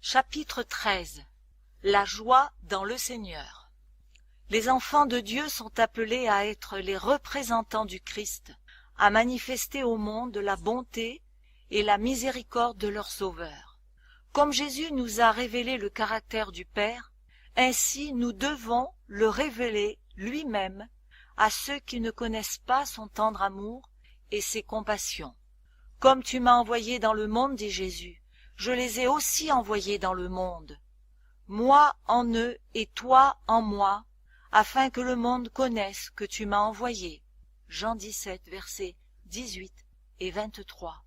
Chapitre 13. La joie dans le Seigneur. Les enfants de Dieu sont appelés à être les représentants du Christ, à manifester au monde la bonté et la miséricorde de leur Sauveur. Comme Jésus nous a révélé le caractère du Père, ainsi nous devons le révéler lui-même à ceux qui ne connaissent pas son tendre amour et ses compassions. Comme tu m'as envoyé dans le monde, dit Jésus, je les ai aussi envoyés dans le monde, moi en eux et toi en moi, afin que le monde connaisse que tu m'as envoyé. Jean 17, versets 18 et 23.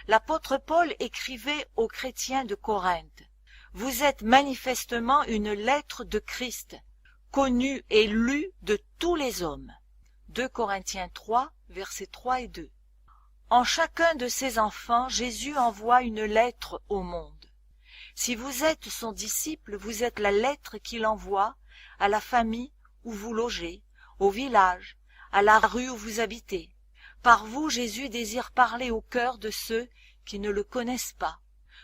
L'apôtre Paul écrivait aux chrétiens de Corinthe, « Vous êtes manifestement une lettre de Christ, connue et lue de tous les hommes. » 2 Corinthiens 3, versets 3 et 2. En chacun de ses enfants, Jésus envoie une lettre au monde. Si vous êtes son disciple, vous êtes la lettre qu'il envoie à la famille où vous logez, au village, à la rue où vous habitez. Par vous, Jésus désire parler au cœur de ceux qui ne le connaissent pas.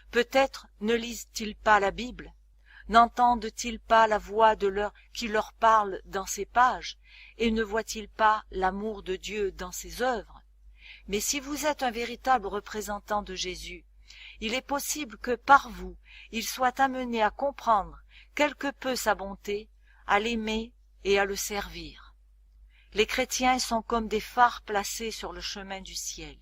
Peut-être ne lisent-ils pas la Bible, n'entendent-ils pas la voix qui leur parle dans ces pages, et ne voient-ils pas l'amour de Dieu dans ses œuvres? Mais si vous êtes un véritable représentant de Jésus, il est possible que par vous, il soit amené à comprendre quelque peu sa bonté, à l'aimer et à le servir. Les chrétiens sont comme des phares placés sur le chemin du ciel.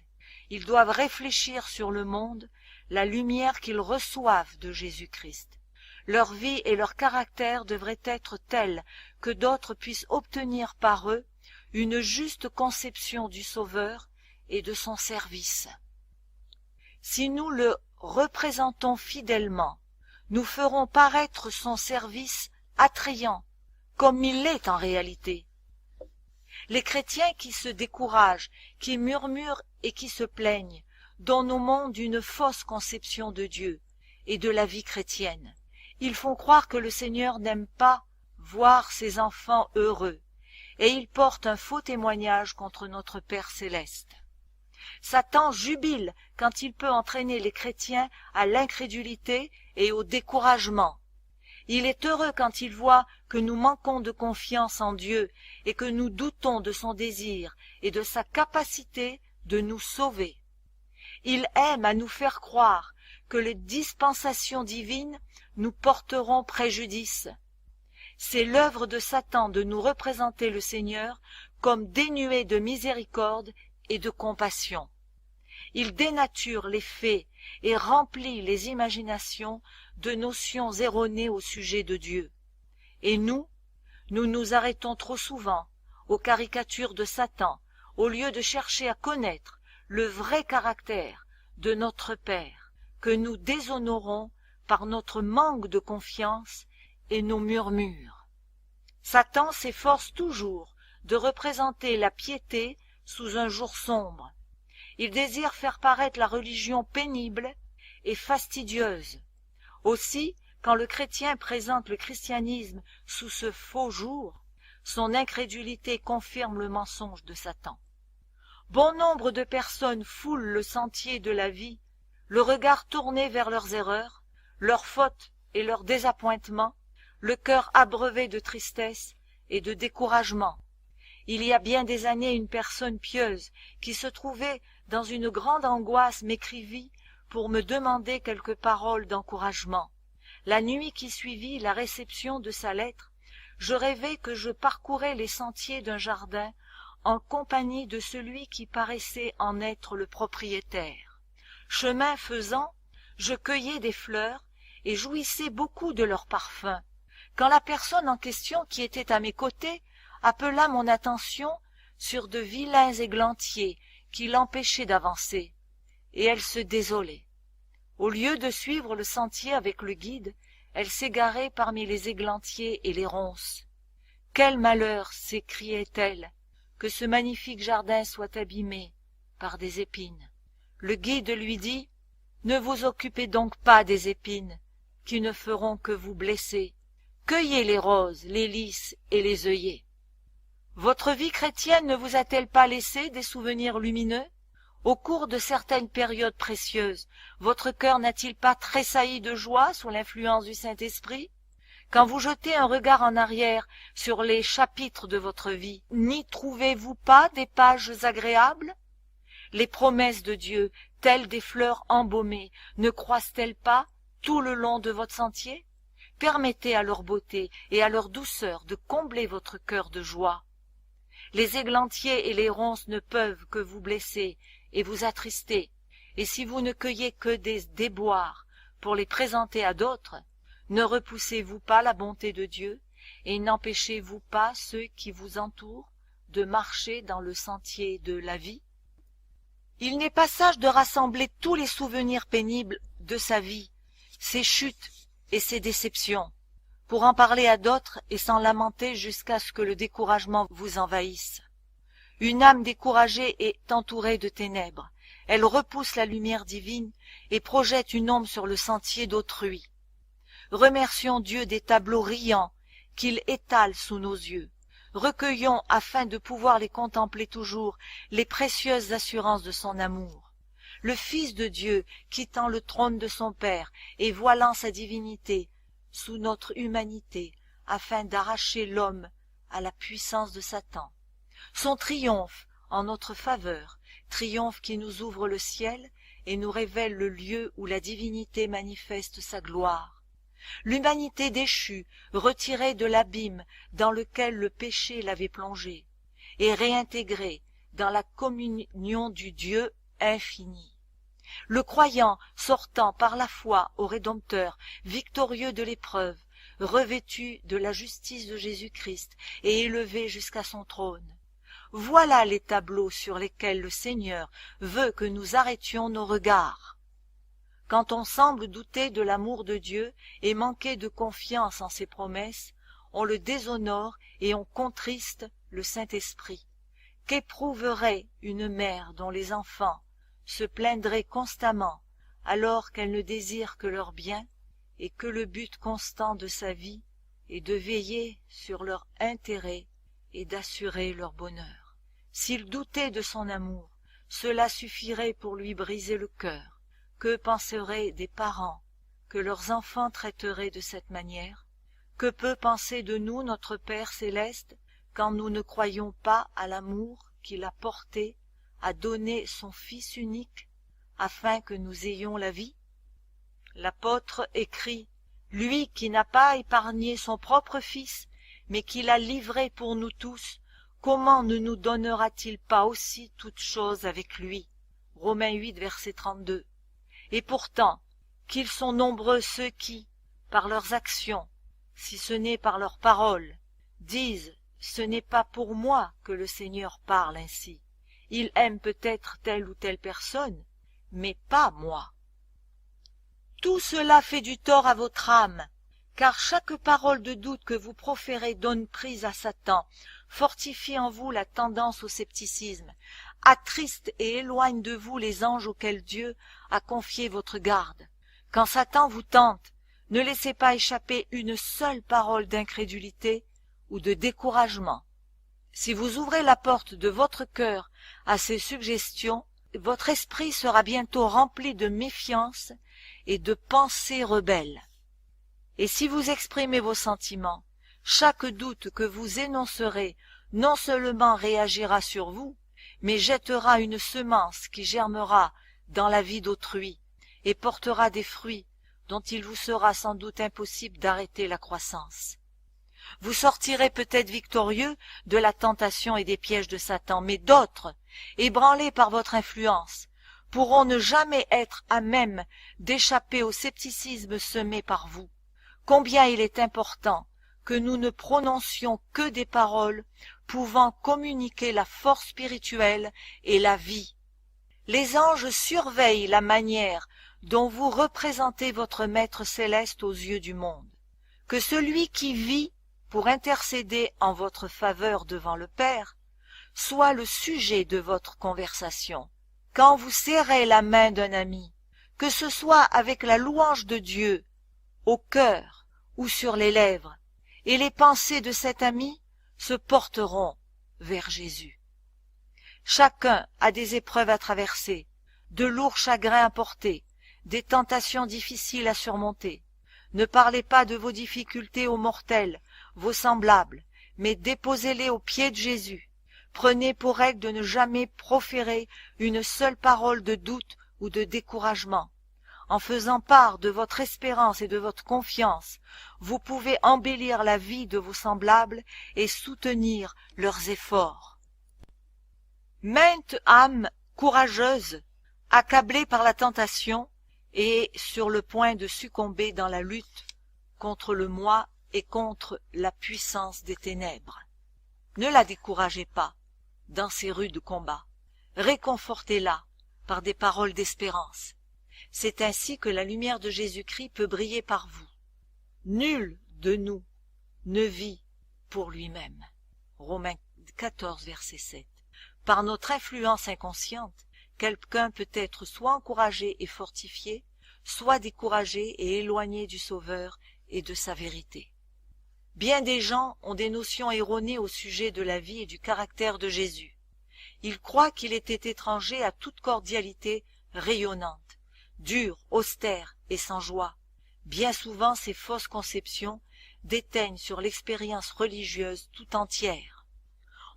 Ils doivent réfléchir sur le monde, la lumière qu'ils reçoivent de Jésus-Christ. Leur vie et leur caractère devraient être tels que d'autres puissent obtenir par eux une juste conception du Sauveur et de son service. Si nous le représentons fidèlement, nous ferons paraître son service attrayant, comme il l'est en réalité. Les chrétiens qui se découragent, qui murmurent et qui se plaignent, donnent au monde une fausse conception de Dieu et de la vie chrétienne. Ils font croire que le Seigneur n'aime pas voir ses enfants heureux, et ils portent un faux témoignage contre notre Père céleste. Satan jubile quand il peut entraîner les chrétiens à l'incrédulité et au découragement. Il est heureux quand il voit que nous manquons de confiance en Dieu et que nous doutons de son désir et de sa capacité de nous sauver. Il aime à nous faire croire que les dispensations divines nous porteront préjudice. C'est l'œuvre de Satan de nous représenter le Seigneur comme dénué de miséricorde et de compassion. Il dénature les faits et remplit les imaginations de notions erronées au sujet de Dieu. Et nous nous arrêtons trop souvent aux caricatures de Satan, au lieu de chercher à connaître le vrai caractère de notre Père, que nous déshonorons par notre manque de confiance et nos murmures. Satan s'efforce toujours de représenter la piété sous un jour sombre. Il désire faire paraître la religion pénible et fastidieuse. Aussi, quand le chrétien présente le christianisme sous ce faux jour, son incrédulité confirme le mensonge de Satan. Bon nombre de personnes foulent le sentier de la vie, le regard tourné vers leurs erreurs, leurs fautes et leurs désappointements, le cœur abreuvé de tristesse et de découragement. Il y a bien des années, une personne pieuse qui se trouvait dans une grande angoisse m'écrivit pour me demander quelques paroles d'encouragement. La nuit qui suivit la réception de sa lettre, je rêvai que je parcourais les sentiers d'un jardin en compagnie de celui qui paraissait en être le propriétaire. Chemin faisant, je cueillais des fleurs et jouissais beaucoup de leur parfum, quand la personne en question qui était à mes côtés appela mon attention sur de vilains églantiers qui l'empêchaient d'avancer, et elle se désolait. Au lieu de suivre le sentier avec le guide, elle s'égarait parmi les églantiers et les ronces. « Quel malheur !» s'écriait-elle, « que ce magnifique jardin soit abîmé par des épines. » Le guide lui dit, « Ne vous occupez donc pas des épines, qui ne feront que vous blesser. Cueillez les roses, les lys et les œillets. » Votre vie chrétienne ne vous a-t-elle pas laissé des souvenirs lumineux? Au cours de certaines périodes précieuses, votre cœur n'a-t-il pas tressailli de joie sous l'influence du Saint-Esprit? Quand vous jetez un regard en arrière sur les chapitres de votre vie, n'y trouvez-vous pas des pages agréables? Les promesses de Dieu, telles des fleurs embaumées, ne croissent-elles pas tout le long de votre sentier? Permettez à leur beauté et à leur douceur de combler votre cœur de joie. Les églantiers et les ronces ne peuvent que vous blesser et vous attrister, et si vous ne cueillez que des déboires pour les présenter à d'autres, ne repoussez-vous pas la bonté de Dieu, et n'empêchez-vous pas ceux qui vous entourent de marcher dans le sentier de la vie? Il n'est pas sage de rassembler tous les souvenirs pénibles de sa vie, ses chutes et ses déceptions, pour en parler à d'autres et s'en lamenter jusqu'à ce que le découragement vous envahisse. Une âme découragée est entourée de ténèbres. Elle repousse la lumière divine et projette une ombre sur le sentier d'autrui. Remercions Dieu des tableaux riants qu'il étale sous nos yeux. Recueillons, afin de pouvoir les contempler toujours, les précieuses assurances de son amour. Le Fils de Dieu, quittant le trône de son Père et voilant sa divinité sous notre humanité, afin d'arracher l'homme à la puissance de Satan. Son triomphe en notre faveur, triomphe qui nous ouvre le ciel et nous révèle le lieu où la divinité manifeste sa gloire. L'humanité déchue, retirée de l'abîme dans lequel le péché l'avait plongée, et réintégrée dans la communion du Dieu infini. Le croyant sortant par la foi au Rédempteur, victorieux de l'épreuve, revêtu de la justice de Jésus-Christ et élevé jusqu'à son trône. Voilà les tableaux sur lesquels le Seigneur veut que nous arrêtions nos regards. Quand on semble douter de l'amour de Dieu et manquer de confiance en ses promesses, on le déshonore et on contriste le Saint-Esprit. Qu'éprouverait une mère dont les enfants se plaindraient constamment alors qu'elle ne désire que leur bien et que le but constant de sa vie est de veiller sur leur intérêt et d'assurer leur bonheur. S'il doutait de son amour, cela suffirait pour lui briser le cœur. Que penseraient des parents que leurs enfants traiteraient de cette manière? Que peut penser de nous notre Père céleste quand nous ne croyons pas à l'amour qu'il a porté à donner son Fils unique afin que nous ayons la vie? L'apôtre écrit: lui qui n'a pas épargné son propre Fils, mais qui l'a livré pour nous tous, comment ne nous donnera-t-il pas aussi toutes choses avec lui? Romains 8, verset 32. Et pourtant, qu'ils sont nombreux ceux qui, par leurs actions, si ce n'est par leurs paroles, disent « ce n'est pas pour moi que le Seigneur parle ainsi. Il aime peut-être telle ou telle personne, mais pas moi. » Tout cela fait du tort à votre âme, car chaque parole de doute que vous proférez donne prise à Satan, fortifie en vous la tendance au scepticisme, attriste et éloigne de vous les anges auxquels Dieu a confié votre garde. Quand Satan vous tente, ne laissez pas échapper une seule parole d'incrédulité ou de découragement. Si vous ouvrez la porte de votre cœur à ces suggestions, votre esprit sera bientôt rempli de méfiance et de pensées rebelles. Et si vous exprimez vos sentiments, chaque doute que vous énoncerez non seulement réagira sur vous, mais jettera une semence qui germera dans la vie d'autrui et portera des fruits dont il vous sera sans doute impossible d'arrêter la croissance. Vous sortirez peut-être victorieux de la tentation et des pièges de Satan, mais d'autres, ébranlés par votre influence, pourront ne jamais être à même d'échapper au scepticisme semé par vous. Combien il est important que nous ne prononcions que des paroles pouvant communiquer la force spirituelle et la vie. Les anges surveillent la manière dont vous représentez votre Maître céleste aux yeux du monde. Que celui qui vit pour intercéder en votre faveur devant le Père soit le sujet de votre conversation. Quand vous serrez la main d'un ami, que ce soit avec la louange de Dieu au cœur ou sur les lèvres, et les pensées de cet ami se porteront vers Jésus. Chacun a des épreuves à traverser, de lourds chagrins à porter, des tentations difficiles à surmonter. Ne parlez pas de vos difficultés aux mortels, vos semblables, mais déposez-les aux pieds de Jésus. Prenez pour règle de ne jamais proférer une seule parole de doute ou de découragement. En faisant part de votre espérance et de votre confiance, vous pouvez embellir la vie de vos semblables et soutenir leurs efforts. Maintes âmes courageuses, accablées par la tentation et sur le point de succomber dans la lutte contre le moi et contre la puissance des ténèbres. Ne la découragez pas dans ces rudes combats. Réconfortez-la par des paroles d'espérance. C'est ainsi que la lumière de Jésus-Christ peut briller par vous. Nul de nous ne vit pour lui-même. Romains 14, verset 7. Par notre influence inconsciente, quelqu'un peut être soit encouragé et fortifié, soit découragé et éloigné du Sauveur et de sa vérité. Bien des gens ont des notions erronées au sujet de la vie et du caractère de Jésus. Ils croient qu'il était étranger à toute cordialité rayonnante, dur, austère et sans joie. Bien souvent, ces fausses conceptions déteignent sur l'expérience religieuse tout entière.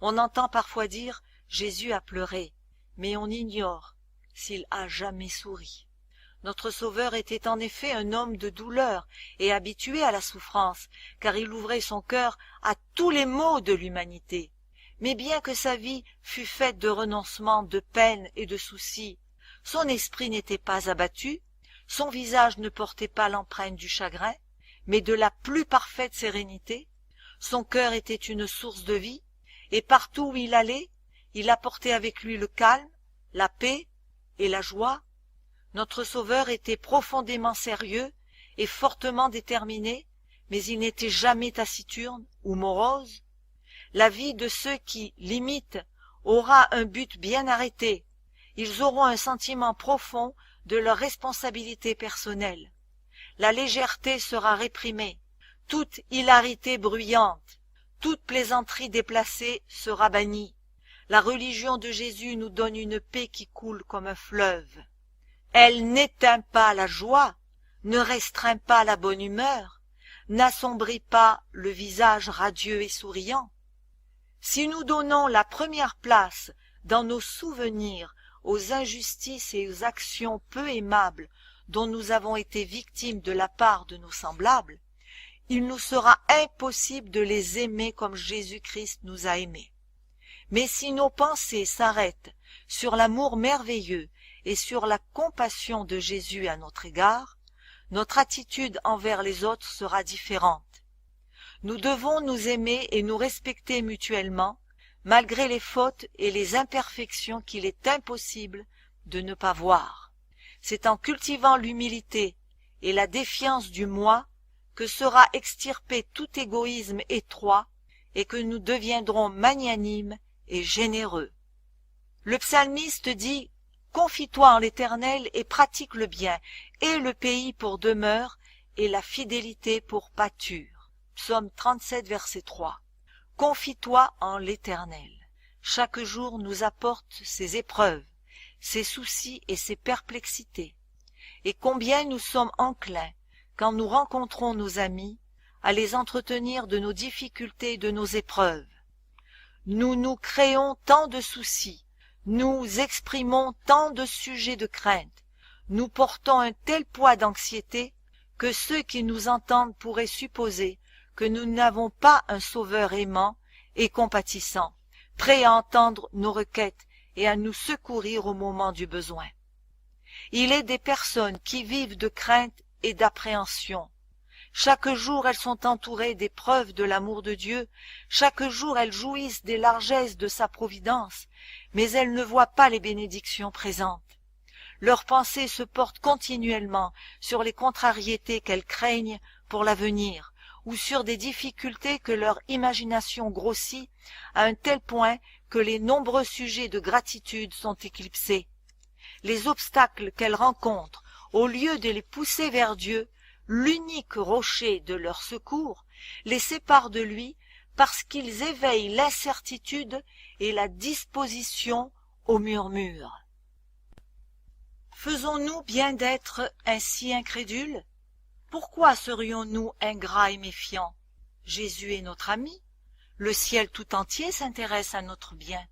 On entend parfois dire « Jésus a pleuré », mais on ignore s'il a jamais souri. Notre Sauveur était en effet un homme de douleur et habitué à la souffrance, car il ouvrait son cœur à tous les maux de l'humanité. Mais bien que sa vie fût faite de renoncements, de peines et de soucis, son esprit n'était pas abattu, son visage ne portait pas l'empreinte du chagrin, mais de la plus parfaite sérénité. Son cœur était une source de vie, et partout où il allait, il apportait avec lui le calme, la paix et la joie. Notre Sauveur était profondément sérieux et fortement déterminé, mais il n'était jamais taciturne ou morose. La vie de ceux qui l'imitent aura un but bien arrêté. Ils auront un sentiment profond de leur responsabilité personnelle. La légèreté sera réprimée, toute hilarité bruyante, toute plaisanterie déplacée sera bannie. La religion de Jésus nous donne une paix qui coule comme un fleuve. Elle n'éteint pas la joie, ne restreint pas la bonne humeur, n'assombrit pas le visage radieux et souriant. Si nous donnons la première place dans nos souvenirs aux injustices et aux actions peu aimables dont nous avons été victimes de la part de nos semblables, il nous sera impossible de les aimer comme Jésus-Christ nous a aimés. Mais si nos pensées s'arrêtent sur l'amour merveilleux et sur la compassion de Jésus à notre égard, notre attitude envers les autres sera différente. Nous devons nous aimer et nous respecter mutuellement, malgré les fautes et les imperfections qu'il est impossible de ne pas voir. C'est en cultivant l'humilité et la défiance du moi que sera extirpé tout égoïsme étroit et que nous deviendrons magnanimes et généreux. Le psalmiste dit « Confie-toi en l'Éternel et pratique le bien, et le pays pour demeure, et la fidélité pour pâture. » Psaume 37, verset 3. Confie-toi en l'Éternel. Chaque jour nous apporte ses épreuves, ses soucis et ses perplexités. Et combien nous sommes enclins, quand nous rencontrons nos amis, à les entretenir de nos difficultés et de nos épreuves. Nous nous créons tant de soucis, nous exprimons tant de sujets de crainte, nous portons un tel poids d'anxiété que ceux qui nous entendent pourraient supposer que nous n'avons pas un Sauveur aimant et compatissant, prêt à entendre nos requêtes et à nous secourir au moment du besoin. Il est des personnes qui vivent de crainte et d'appréhension. Chaque jour elles sont entourées des preuves de l'amour de Dieu, chaque jour elles jouissent des largesses de sa providence, mais elles ne voient pas les bénédictions présentes. Leurs pensées se portent continuellement sur les contrariétés qu'elles craignent pour l'avenir, ou sur des difficultés que leur imagination grossit à un tel point que les nombreux sujets de gratitude sont éclipsés. Les obstacles qu'elles rencontrent, au lieu de les pousser vers Dieu, l'unique rocher de leur secours, les séparent de lui parce qu'ils éveillent l'incertitude et la disposition au murmure. Faisons-nous bien d'être ainsi incrédules? Pourquoi serions-nous ingrats et méfiants? Jésus est notre ami. Le ciel tout entier s'intéresse à notre bien.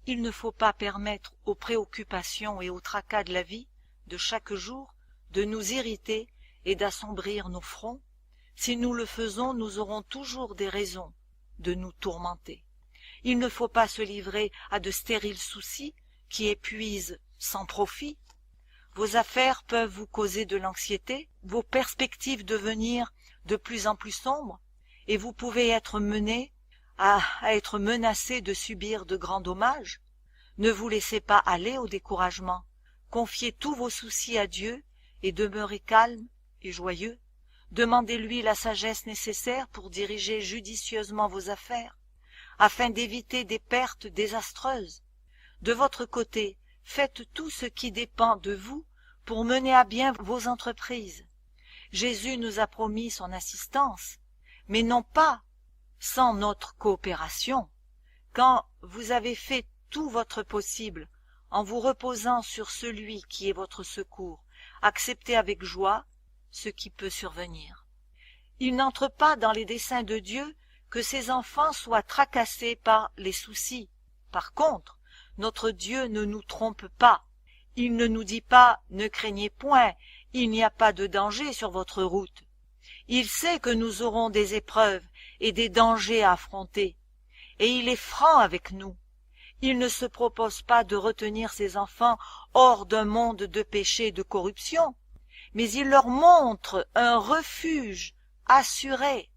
Il ne faut pas permettre aux préoccupations et aux tracas de la vie, de chaque jour, de nous irriter et d'assombrir nos fronts. Si nous le faisons, nous aurons toujours des raisons de nous tourmenter. Il ne faut pas se livrer à de stériles soucis qui épuisent sans profit. Vos affaires peuvent vous causer de l'anxiété, vos perspectives devenir de plus en plus sombres, et vous pouvez être mené à être menacé de subir de grands dommages. Ne vous laissez pas aller au découragement. Confiez tous vos soucis à Dieu et demeurez calme et joyeux. Demandez-lui la sagesse nécessaire pour diriger judicieusement vos affaires, afin d'éviter des pertes désastreuses. De votre côté, faites tout ce qui dépend de vous pour mener à bien vos entreprises. Jésus nous a promis son assistance, mais non pas sans notre coopération. Quand vous avez fait tout votre possible, en vous reposant sur celui qui est votre secours, acceptez avec joie ce qui peut survenir. Il n'entre pas dans les desseins de Dieu que ses enfants soient tracassés par les soucis. Par contre, notre Dieu ne nous trompe pas. Il ne nous dit pas « Ne craignez point, il n'y a pas de danger sur votre route ». Il sait que nous aurons des épreuves et des dangers à affronter, et il est franc avec nous. Il ne se propose pas de retenir ses enfants hors d'un monde de péché et de corruption, mais il leur montre un refuge assuré.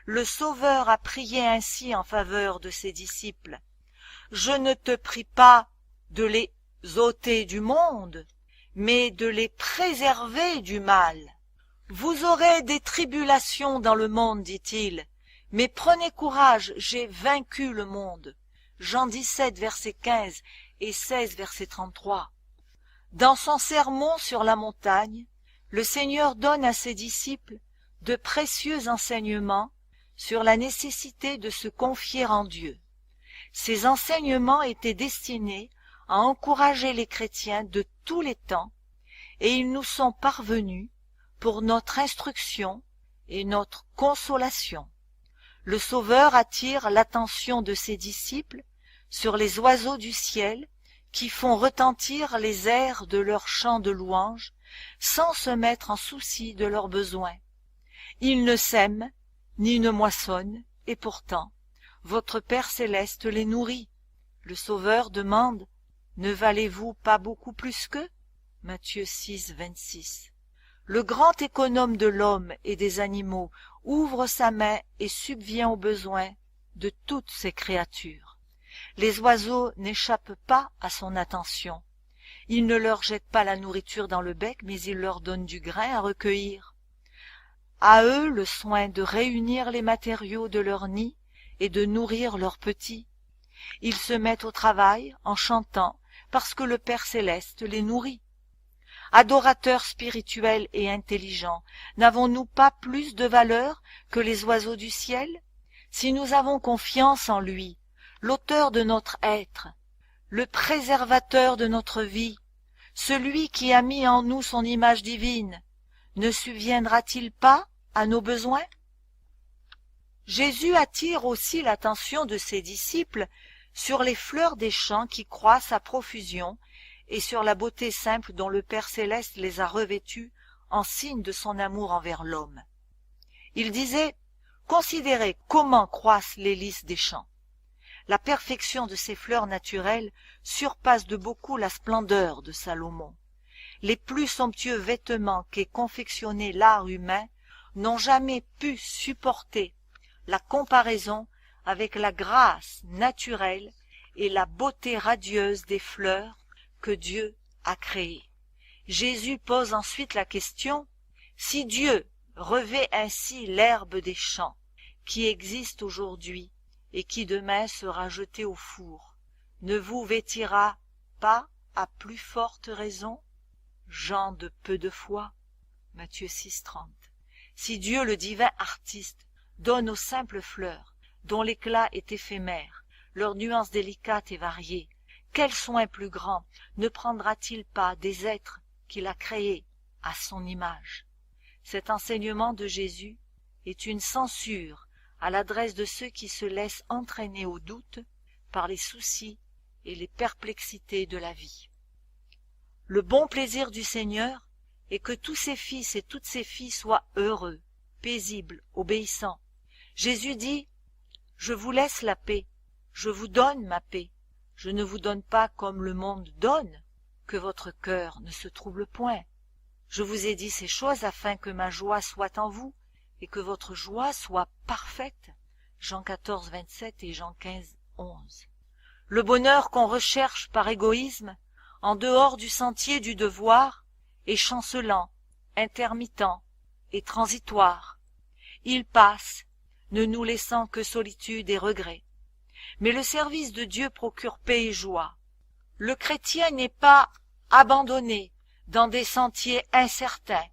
Le Sauveur a prié ainsi en faveur de ses disciples. « Je ne te prie pas de les ôter du monde, mais de les préserver du mal. Vous aurez des tribulations dans le monde, dit-il, mais prenez courage, j'ai vaincu le monde. » Jean 17, verset 15 et 16, verset 33. Dans son sermon sur la montagne, le Seigneur donne à ses disciples de précieux enseignements sur la nécessité de se confier en Dieu. Ces enseignements étaient destinés à encourager les chrétiens de tous les temps, et ils nous sont parvenus pour notre instruction et notre consolation. Le Sauveur attire l'attention de ses disciples sur les oiseaux du ciel qui font retentir les airs de leurs chants de louange sans se mettre en souci de leurs besoins. Ils ne sèment ni ne moissonnent, et pourtant votre Père céleste les nourrit. Le Sauveur demande « Ne valez-vous pas beaucoup plus qu'eux » Matthieu 6, 26. Le grand économe de l'homme et des animaux ouvre sa main et subvient aux besoins de toutes ses créatures. Les oiseaux n'échappent pas à son attention. Il ne leur jette pas la nourriture dans le bec, mais il leur donne du grain à recueillir. À eux le soin de réunir les matériaux de leur nid et de nourrir leurs petits. Ils se mettent au travail en chantant parce que le Père céleste les nourrit. Adorateurs spirituels et intelligents, n'avons-nous pas plus de valeur que les oiseaux du ciel? Si nous avons confiance en lui, l'auteur de notre être, le préservateur de notre vie, celui qui a mis en nous son image divine, ne subviendra-t-il pas à nos besoins? Jésus attire aussi l'attention de ses disciples sur les fleurs des champs qui croissent à profusion et sur la beauté simple dont le Père céleste les a revêtus en signe de son amour envers l'homme. Il disait « Considérez comment croissent les lys des champs. La perfection de ces fleurs naturelles surpasse de beaucoup la splendeur de Salomon. Les plus somptueux vêtements qu'ait confectionnés l'art humain n'ont jamais pu supporter la comparaison avec la grâce naturelle et la beauté radieuse des fleurs que Dieu a créées. » Jésus pose ensuite la question « Si Dieu revêt ainsi l'herbe des champs, qui existe aujourd'hui et qui demain sera jetée au four, ne vous vêtira pas à plus forte raison, gens de peu de foi ?» Matthieu 6, 30. Si Dieu, le divin artiste, donne aux simples fleurs dont l'éclat est éphémère, leurs nuances délicates et variées. Quel soin plus grand ne prendra-t-il pas des êtres qu'il a créés à son image? Cet enseignement de Jésus est une censure à l'adresse de ceux qui se laissent entraîner au doute par les soucis et les perplexités de la vie. Le bon plaisir du Seigneur est que tous ses fils et toutes ses filles soient heureux, paisibles, obéissants. Jésus dit « Je vous laisse la paix, je vous donne ma paix. Je ne vous donne pas comme le monde donne, que votre cœur ne se trouble point. Je vous ai dit ces choses afin que ma joie soit en vous et que votre joie soit parfaite. » Jean 14, 27 et Jean 15, 11. Le bonheur qu'on recherche par égoïsme, en dehors du sentier du devoir, est chancelant, intermittent et transitoire. Il passe, ne nous laissant que solitude et regret. Mais le service de Dieu procure paix et joie. Le chrétien n'est pas abandonné dans des sentiers incertains.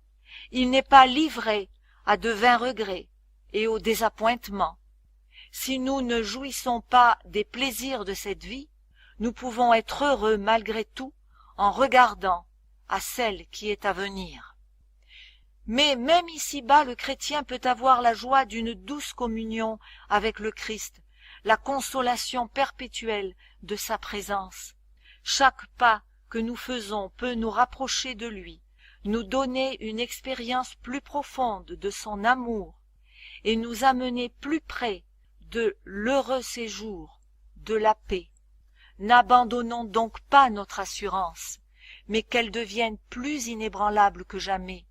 Il n'est pas livré à de vains regrets et au désappointement. Si nous ne jouissons pas des plaisirs de cette vie, nous pouvons être heureux malgré tout en regardant à celle qui est à venir. Mais même ici-bas, le chrétien peut avoir la joie d'une douce communion avec le Christ, la consolation perpétuelle de sa présence. Chaque pas que nous faisons peut nous rapprocher de lui, nous donner une expérience plus profonde de son amour et nous amener plus près de l'heureux séjour, de la paix. N'abandonnons donc pas notre assurance, mais qu'elle devienne plus inébranlable que jamais.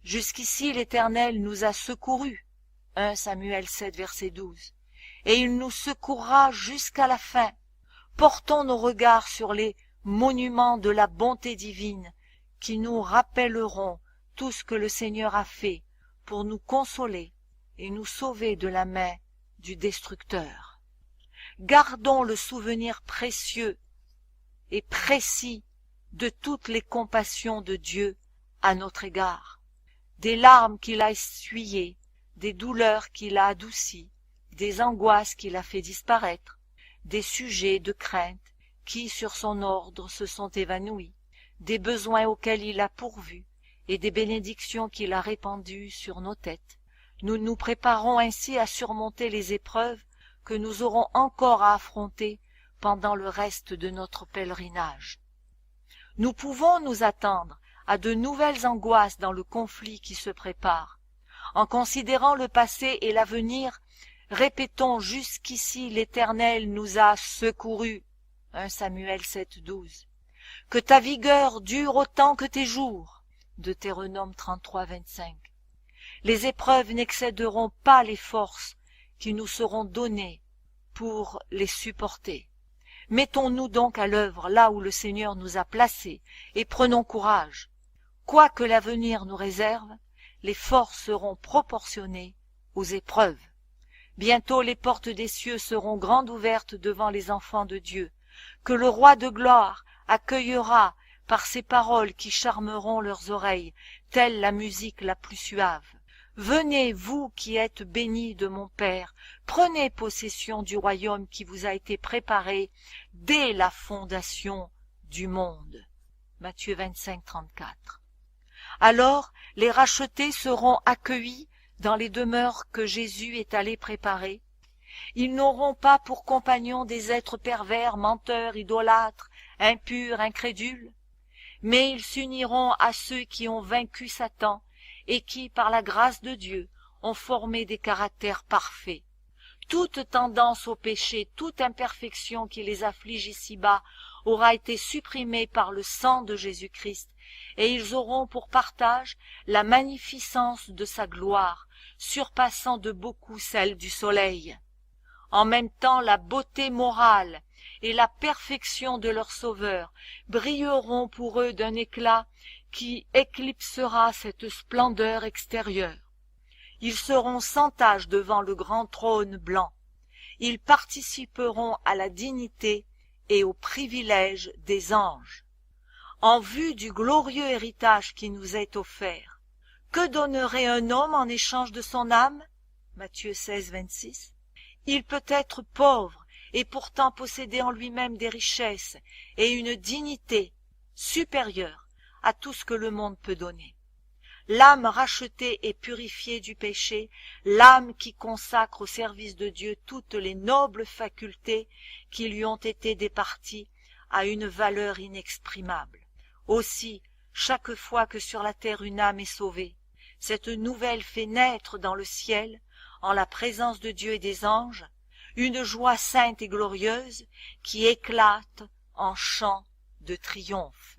Jusqu'ici l'Éternel nous a secourus, 1 Samuel 7, verset 12, et il nous secourra jusqu'à la fin. Portons nos regards sur les monuments de la bonté divine qui nous rappelleront tout ce que le Seigneur a fait pour nous consoler et nous sauver de la main du destructeur. Gardons le souvenir précieux et précis de toutes les compassions de Dieu à notre égard, des larmes qu'il a essuyées, des douleurs qu'il a adoucies, des angoisses qu'il a fait disparaître, des sujets de crainte qui, sur son ordre, se sont évanouis, des besoins auxquels il a pourvu et des bénédictions qu'il a répandues sur nos têtes. Nous nous préparons ainsi à surmonter les épreuves que nous aurons encore à affronter pendant le reste de notre pèlerinage. Nous pouvons nous attendre à de nouvelles angoisses dans le conflit qui se prépare. En considérant le passé et l'avenir, répétons jusqu'ici l'Éternel nous a secourus. 1 Samuel 7, 12. Que ta vigueur dure autant que tes jours. Deutéronome 33, 25. Les épreuves n'excéderont pas les forces qui nous seront données pour les supporter. Mettons-nous donc à l'œuvre là où le Seigneur nous a placés et prenons courage. Quoi que l'avenir nous réserve, les forces seront proportionnées aux épreuves. Bientôt les portes des cieux seront grandes ouvertes devant les enfants de Dieu, que le Roi de gloire accueillera par ces paroles qui charmeront leurs oreilles, telle la musique la plus suave. Venez, vous qui êtes bénis de mon Père, prenez possession du royaume qui vous a été préparé dès la fondation du monde. Matthieu 25, 34. Alors les rachetés seront accueillis dans les demeures que Jésus est allé préparer. Ils n'auront pas pour compagnons des êtres pervers, menteurs, idolâtres, impurs, incrédules, mais ils s'uniront à ceux qui ont vaincu Satan et qui, par la grâce de Dieu, ont formé des caractères parfaits. Toute tendance au péché, toute imperfection qui les afflige ici-bas aura été supprimée par le sang de Jésus-Christ, et ils auront pour partage la magnificence de sa gloire, surpassant de beaucoup celle du soleil. En même temps, la beauté morale et la perfection de leur Sauveur brilleront pour eux d'un éclat qui éclipsera cette splendeur extérieure. Ils seront sans tache devant le grand trône blanc. Ils participeront à la dignité et aux privilèges des anges. En vue du glorieux héritage qui nous est offert, que donnerait un homme en échange de son âme? Matthieu 16, 26. Il peut être pauvre et pourtant posséder en lui-même des richesses et une dignité supérieure à tout ce que le monde peut donner. L'âme rachetée et purifiée du péché, l'âme qui consacre au service de Dieu toutes les nobles facultés qui lui ont été départies, a une valeur inexprimable. Aussi, chaque fois que sur la terre une âme est sauvée, cette nouvelle fait naître dans le ciel, en la présence de Dieu et des anges, une joie sainte et glorieuse qui éclate en chants de triomphe.